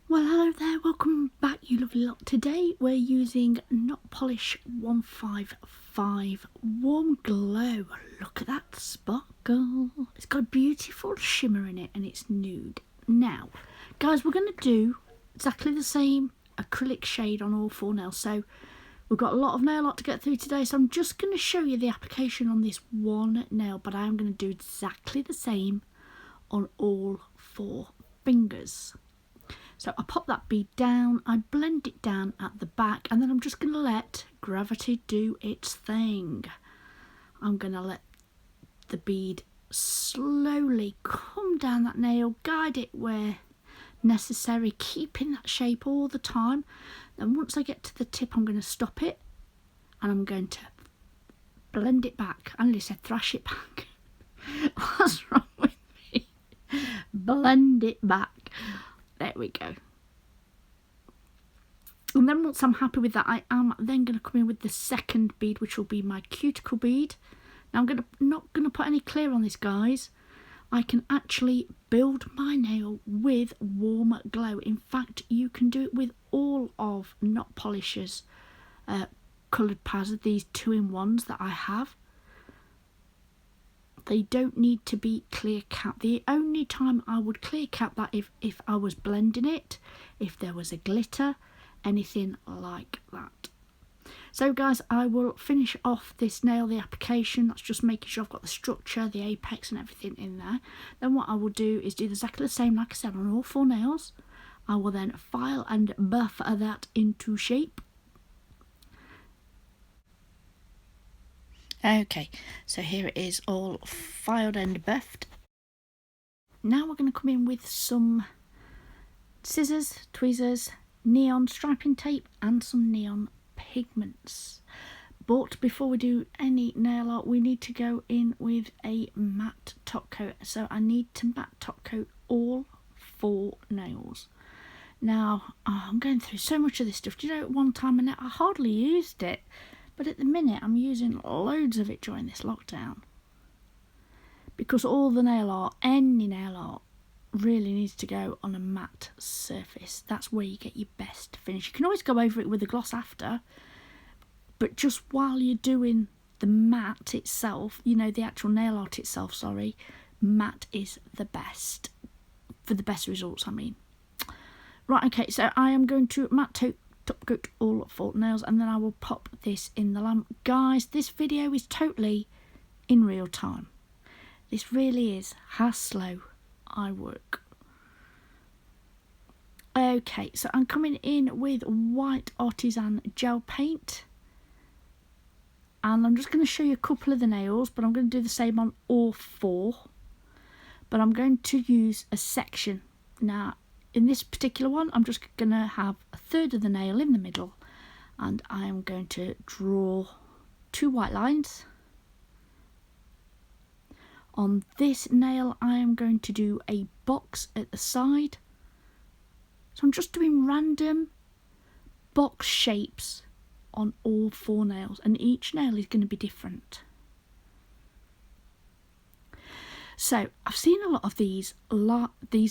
Well, hello there, welcome back you lovely lot. Today we're using Not Polish 155 Warm Glow. Look at that sparkle. It's got a beautiful shimmer in it and it's nude. Now, guys, we're going to do exactly the same acrylic shade on all four nails. So we've got a lot of nail art to get through today, so I'm just going to show you the application on this one nail, but I am going to do exactly the same on all four fingers. So I pop that bead down, I blend it down at the back, and then I'm just going to let gravity do its thing. I'm going to let the bead slowly come down that nail, guide it where necessary, keeping that shape all the time. Then once I get to the tip, I'm going to stop it, and I'm going to blend it back. I nearly said thrash it back. What's wrong with me? Blend it back. There we go. And then once I'm happy with that, I am then going to come in with the second bead, which will be my cuticle bead. Now I'm not going to put any clear on this, guys. I can actually build my nail with Warm Glow. In fact, you can do it with all of Not Polish's coloured pads, these 2-in-1s that I have. They don't need to be clear cap. The only time I would clear cap that if I was blending it, if there was a glitter, anything like that. So guys, I will finish off this nail, the application. That's just making sure I've got the structure, the apex and everything in there. Then what I will do is do exactly the same, like I said, on all four nails. I will then file and buff that into shape. Okay, so here it is all filed and buffed. Now we're going to come in with some scissors, tweezers, neon striping tape and some neon pigments. But before we do any nail art, we need to go in with a matte top coat. So I need to matte top coat all four nails. Now, I'm going through so much of this stuff. Do you know, at one time I hardly used it. But at the minute, I'm using loads of it during this lockdown. Because all the nail art, any nail art, really needs to go on a matte surface. That's where you get your best finish. You can always go over it with a gloss after. But just while you're doing the matte itself, you know, the actual nail art itself, sorry, matte is the best. For the best results, I mean. Right, okay, so I am going to matte top coat all four nails, and then I will pop this in the lamp. Guys, this video is totally in real time. This really is how slow I work. Okay, so I'm coming in with white Artisan gel paint, and I'm just going to show you a couple of the nails, but I'm going to do the same on all four. But I'm going to use a section. Now in this particular one, I'm just going to have a third of the nail in the middle, and I am going to draw two white lines. On this nail, I am going to do a box at the side. So I'm just doing random box shapes on all four nails, and each nail is going to be different. So I've seen a lot of these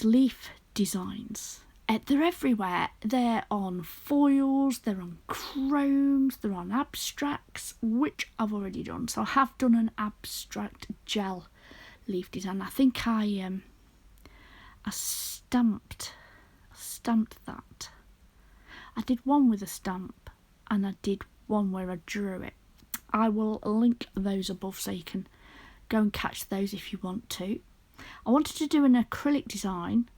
leaf designs. They're everywhere. They're on foils, they're on chromes, they're on abstracts, which I've already done. So I have done an abstract gel leaf design. I think I stamped that. I did one with a stamp and I did one where I drew it. I will link those above so you can go and catch those if you want to. I wanted to do an acrylic design,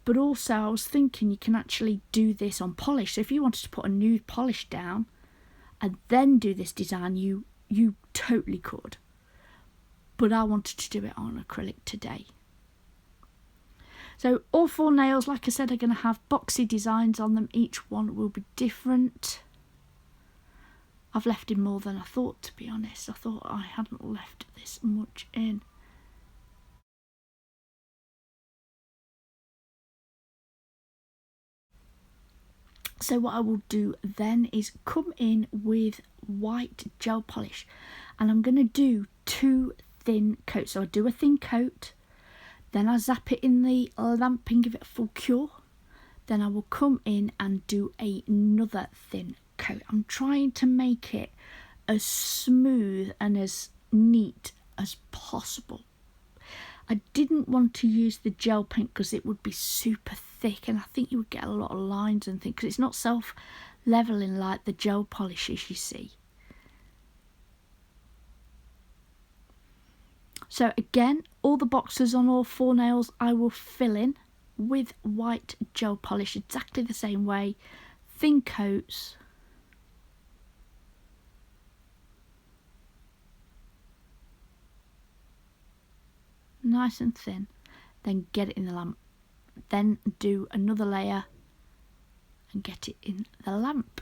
but also I was thinking you can actually do this on polish. So if you wanted to put a nude polish down and then do this design, you totally could. But I wanted to do it on acrylic today. So all four nails, like I said, are going to have boxy designs on them. Each one will be different. I've left in more than I thought, to be honest. I thought I hadn't left this much in. So what I will do then is come in with white gel polish, and I'm going to do 2 thin coats. So I do a thin coat, then I zap it in the lamp and give it a full cure. Then I will come in and do another thin coat. I'm trying to make it as smooth and as neat as possible. I didn't want to use the gel paint because it would be super thick, and I think you would get a lot of lines and things because it's not self-leveling like the gel polishes, you see. So again, all the boxes on all 4 nails I will fill in with white gel polish exactly the same way, thin coats. Nice and thin, then get it in the lamp, then do another layer and get it in the lamp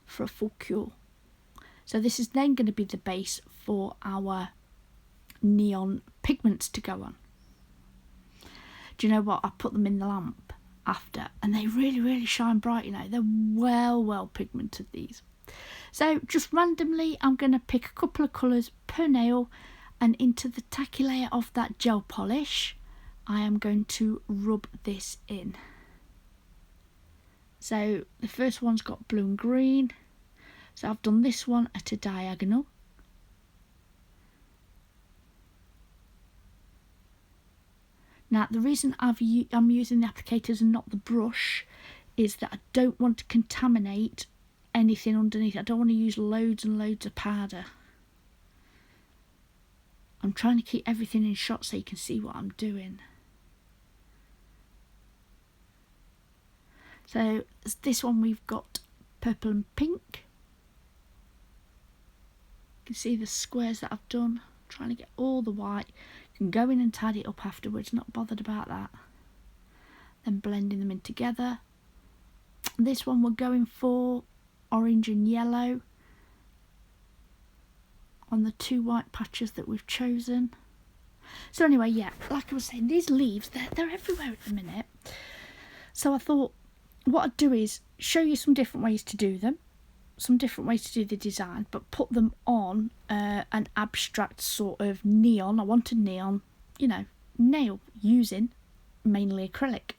for a full cure. So this is then going to be the base for our neon pigments to go on. Do you know what? I put them in the lamp after and they really shine bright, you know. They're well pigmented, these. So just randomly I'm going to pick a couple of colours per nail, and into the tacky layer of that gel polish I am going to rub this in. So the first one's got blue and green, so I've done this one at a diagonal. Now the reason I'm using the applicators and not the brush is that I don't want to contaminate anything underneath. I don't want to use loads and loads of powder. I'm trying to keep everything in shot so you can see what I'm doing. So this one we've got purple and pink. You can see the squares that I've done. I'm trying to get all the white. You can go in and tidy it up afterwards, not bothered about that. Then blending them in together. This one we're going for orange and yellow on the 2 white patches that we've chosen. So anyway, yeah, like I was saying, these leaves, they're everywhere at the minute. So I thought what I'd do is show you some different ways to do them, some different ways to do the design, but put them on an abstract sort of neon. I wanted neon, you know, nail using mainly acrylic.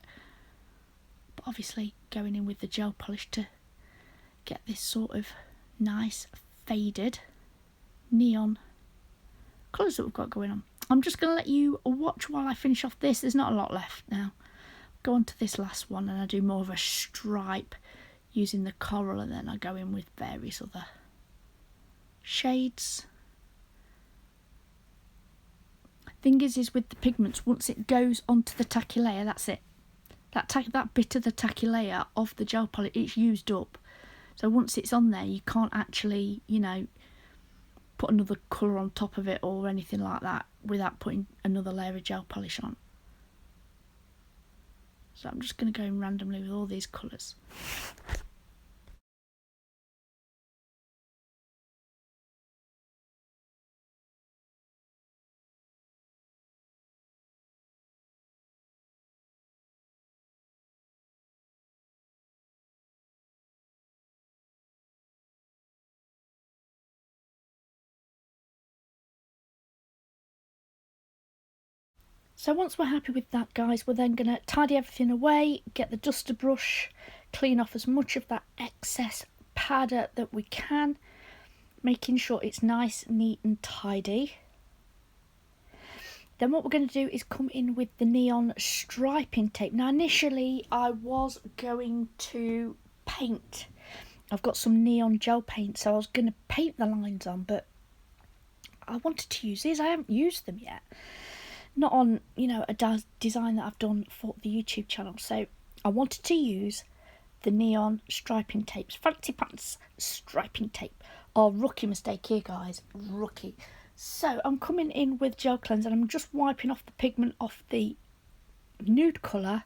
But obviously going in with the gel polish to get this sort of nice faded neon colours that we've got going on. I'm just going to let you watch while I finish off this. There's not a lot left now. Go on to this last one and I do more of a stripe using the coral, and then I go in with various other shades. Thing is with the pigments, once it goes onto the tacky layer, that's it. That bit of the tacky layer of the gel polish, it's used up. So once it's on there, you can't actually, you know, put another colour on top of it or anything like that without putting another layer of gel polish on. So I'm just going to go in randomly with all these colours. So once we're happy with that, guys, we're then going to tidy everything away, get the duster brush, clean off as much of that excess powder that we can, making sure it's nice, neat and tidy. Then what we're going to do is come in with the neon striping tape. Now initially I was going to paint. I've got some neon gel paint, so I was going to paint the lines on, but I wanted to use these. I haven't used them yet. Not on, you know, a design that I've done for the YouTube channel. So I wanted to use the neon striping tapes. Fancy pants striping tape. Oh, rookie mistake here, guys. Rookie. So I'm coming in with gel cleanser and I'm just wiping off the pigment off the nude colour,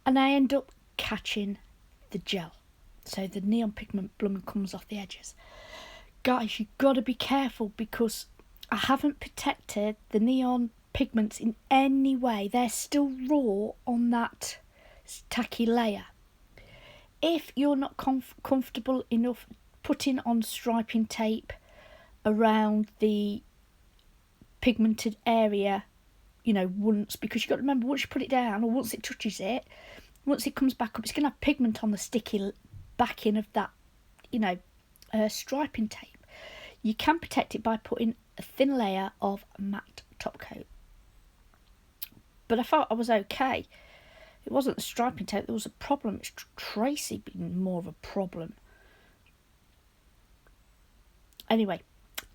and I end up catching the gel. So the neon pigment blooming comes off the edges. Guys, you've got to be careful because I haven't protected the neon pigments in any way. They're still raw on that tacky layer. if you're not comfortable enough putting on striping tape around the pigmented area, you know, once, because you've got to remember, once you put it down, or once it touches it, once it comes back up, it's going to have pigment on the sticky backing of that, you know, striping tape. You can protect it by putting a thin layer of matte top coat. But I felt I was okay. It wasn't the striping tape that was a problem, it's Tracy being more of a problem. Anyway,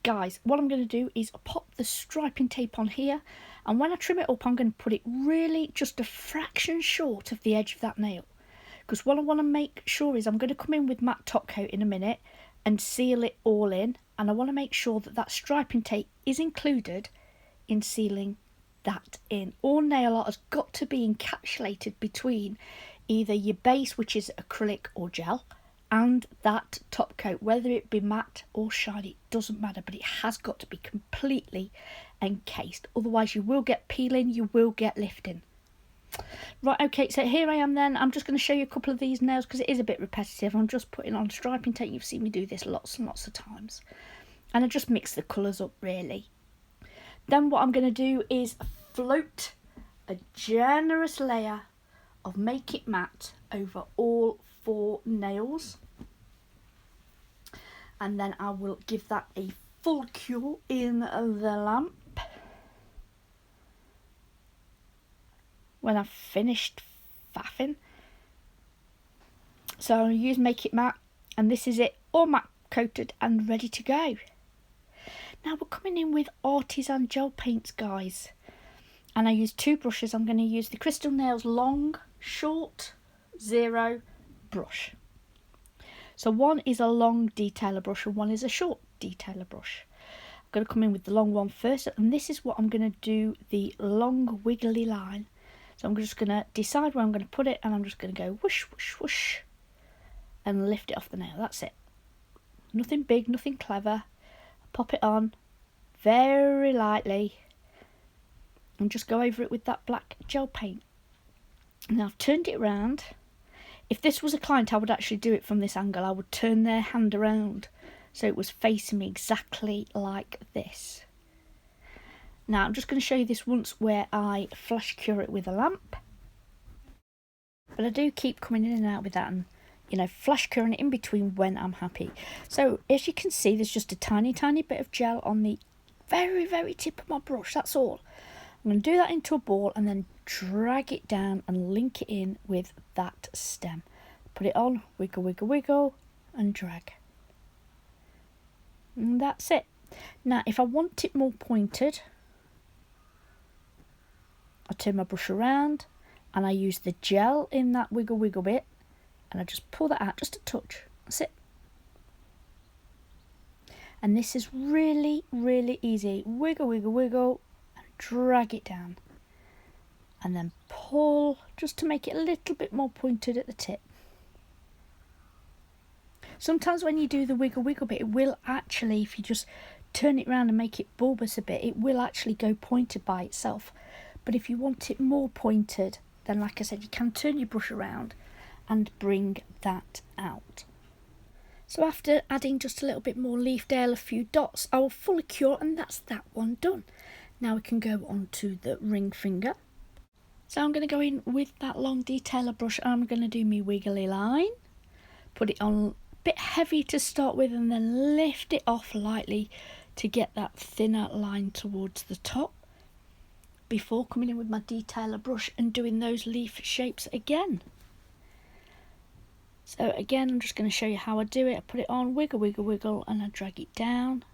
guys, what I'm going to do is pop the striping tape on here, and when I trim it up, I'm going to put it really just a fraction short of the edge of that nail, because what I want to make sure is I'm going to come in with matte top coat in a minute and seal it all in, and I want to make sure that that striping tape is included in sealing that in. All nail art has got to be encapsulated between either your base, which is acrylic or gel, and that top coat, whether it be matte or shiny, it doesn't matter, but it has got to be completely encased, otherwise you will get peeling, you will get lifting. Right, okay, so here I am then. I'm just going to show you a couple of these nails because it is a bit repetitive. I'm just putting on striping tape. You've seen me do this lots and lots of times, and I just mix the colours up really. Then what I'm going to do is float a generous layer of Make It Matte over all 4 nails, and then I will give that a full cure in the lamp. When I've finished faffing, so I'll use Make It Matte, and this is it, all matte coated and ready to go. Now we're coming in with Artisan gel paints, guys, and I use 2 brushes. I'm going to use the Crystal Nails long, short, 0 brush. So one is a long detailer brush and one is a short detailer brush. I'm going to come in with the long one first, and this is what I'm going to do the long wiggly line. So I'm just going to decide where I'm going to put it, and I'm just going to go whoosh, whoosh, whoosh, and lift it off the nail. That's it. Nothing big, nothing clever. Pop it on very lightly and just go over it with that black gel paint. Now I've turned it around. If this was a client, I would actually do it from this angle. I would turn their hand around so it was facing me exactly like this. Now I'm just going to show you this once where I flash cure it with a lamp. But I do keep coming in and out with that and, you know, flash curing it in between when I'm happy. So as you can see, there's just a tiny bit of gel on the very tip of my brush, that's all. I'm going to do that into a ball and then drag it down and link it in with that stem. Put it on, wiggle, wiggle, wiggle, and drag. And that's it. Now if I want it more pointed, I turn my brush around and I use the gel in that wiggle wiggle bit, and I just pull that out just a touch. That's it. And this is really easy. Wiggle, wiggle, wiggle, and drag it down. And then pull just to make it a little bit more pointed at the tip. Sometimes when you do the wiggle wiggle bit, it will actually, if you just turn it around and make it bulbous a bit, it will actually go pointed by itself. But if you want it more pointed, then like I said, you can turn your brush around and bring that out. So after adding just a little bit more leaf dale, a few dots, I will fully cure, and that's that one done. Now we can go on to the ring finger. So I'm going to go in with that long detailer brush, and I'm going to do my wiggly line. Put it on a bit heavy to start with, and then lift it off lightly to get that thinner line towards the top, before coming in with my detailer brush and doing those leaf shapes again. So again, I'm just going to show you how I do it. I put it on, wiggle, wiggle, wiggle, and I drag it down.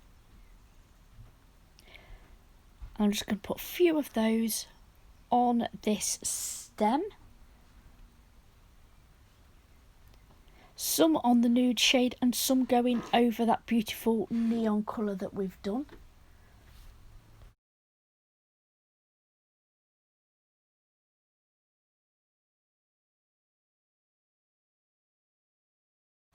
I'm just going to put a few of those on this stem. Some on the nude shade and some going over that beautiful neon colour that we've done.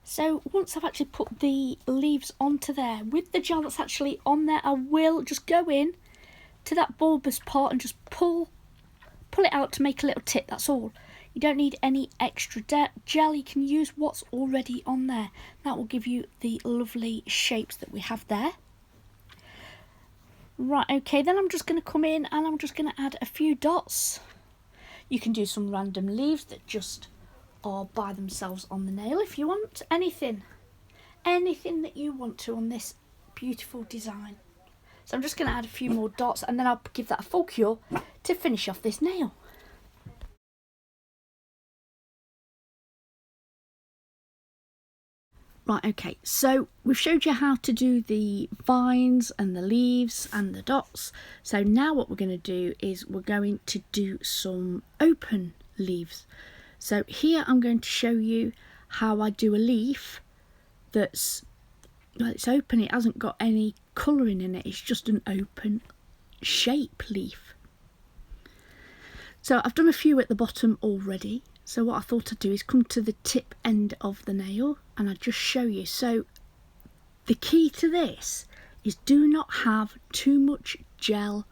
So once I've actually put the leaves onto there, with the gel that's actually on there, I will just go in to that bulbous part and just pull it out to make a little tip, that's all. You don't need any extra gel. You can use what's already on there. That will give you the lovely shapes that we have there. Right, okay, then I'm just going to come in and I'm just going to add a few dots. You can do some random leaves that just are by themselves on the nail if you want. Anything that you want to on this beautiful design. So I'm just going to add a few more dots and then I'll give that a full cure to finish off this nail. Right, okay, so we've showed you how to do the vines and the leaves and the dots. So now what we're going to do is we're going to do some open leaves. So here I'm going to show you how I do a leaf that's, well, it's open, it hasn't got any colouring in it, it's just an open shape leaf. So I've done a few at the bottom already. So what I thought I'd do is come to the tip end of the nail and I'll just show you. So the key to this is do not have too much gel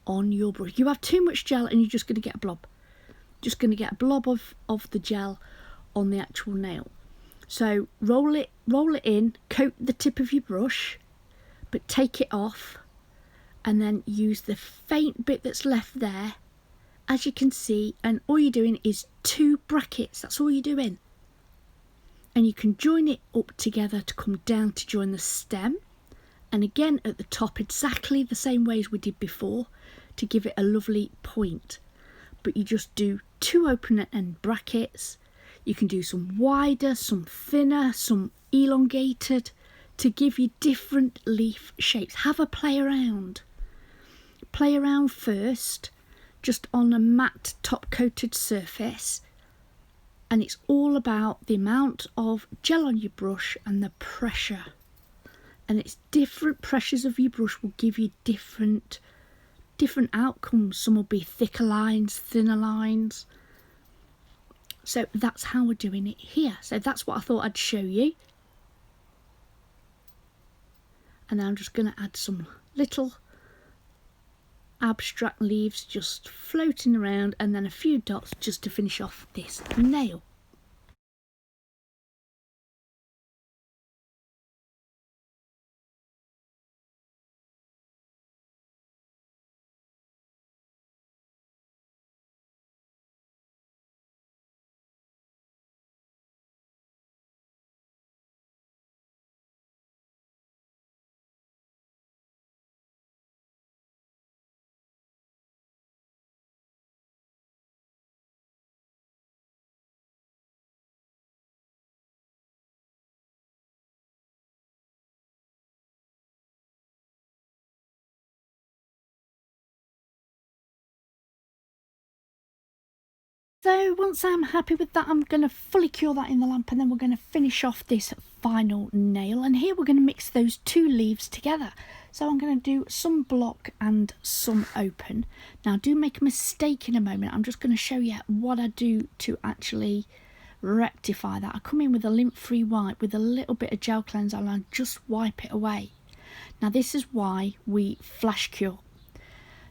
on your brush. You have too much gel and you're just going to get a blob. Just going to get a blob of the gel on the actual nail. So roll it in, coat the tip of your brush, but take it off and then use the faint bit that's left there. As you can see, and all you're doing is 2 brackets, that's all you're doing. And you can join it up together to come down to join the stem. And again at the top, exactly the same way as we did before, to give it a lovely point. But you just do 2 open end brackets. You can do some wider, some thinner, some elongated, to give you different leaf shapes. Have a play around. Play around first, just on a matte top coated surface, and it's all about the amount of gel on your brush and the pressure, and it's different pressures of your brush will give you different outcomes. Some will be thicker lines, thinner lines. So that's how we're doing it here. So that's what I thought I'd show you. And I'm just going to add some little abstract leaves just floating around and then a few dots just to finish off this nail. So once I'm happy with that, I'm going to fully cure that in the lamp and then we're going to finish off this final nail. And here we're going to mix those 2 leaves together. So I'm going to do some block and some open. Now do make a mistake in a moment. I'm just going to show you what I do to actually rectify that. I come in with a lint-free wipe with a little bit of gel cleanser and I just wipe it away. Now this is why we flash cure.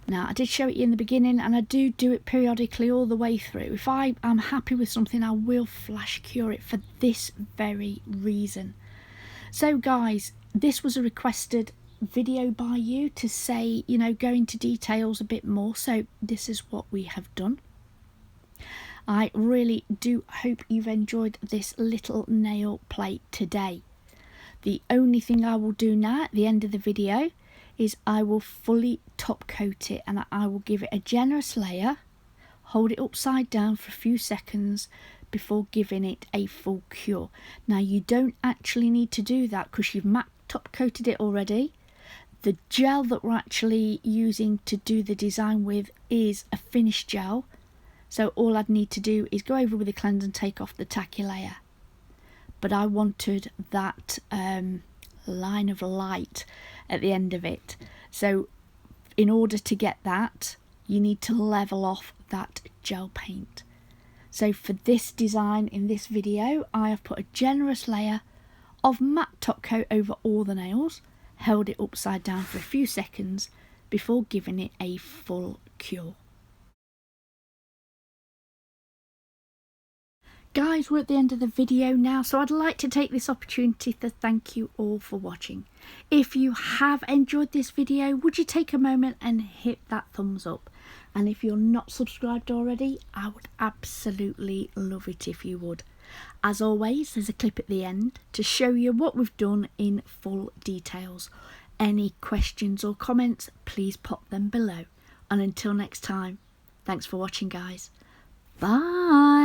Now I did show it in the beginning and I do it periodically all the way through. If I am happy with something, I will flash cure it for this very reason. So guys, this was a requested video by you to say, you know, go into details a bit more, so this is what we have done. I really do hope you've enjoyed this little nail plate today. The only thing I will do now at the end of the video is I will fully top coat it and I will give it a generous layer, hold it upside down for a few seconds before giving it a full cure. Now you don't actually need to do that because you've matte top coated it already. The gel that we're actually using to do the design with is a finished gel, so all I'd need to do is go over with a cleanse and take off the tacky layer. But I wanted that line of light at the end of it, so in order to get that you need to level off that gel paint. So for this design in this video I have put a generous layer of matte top coat over all the nails, held it upside down for a few seconds before giving it a full cure. Guys, we're at the end of the video now, so I'd like to take this opportunity to thank you all for watching. If you have enjoyed this video, would you take a moment and hit that thumbs up? And if you're not subscribed already, I would absolutely love it if you would. As always, there's a clip at the end to show you what we've done in full details. Any questions or comments, please pop them below. And until next time, thanks for watching, guys. Bye.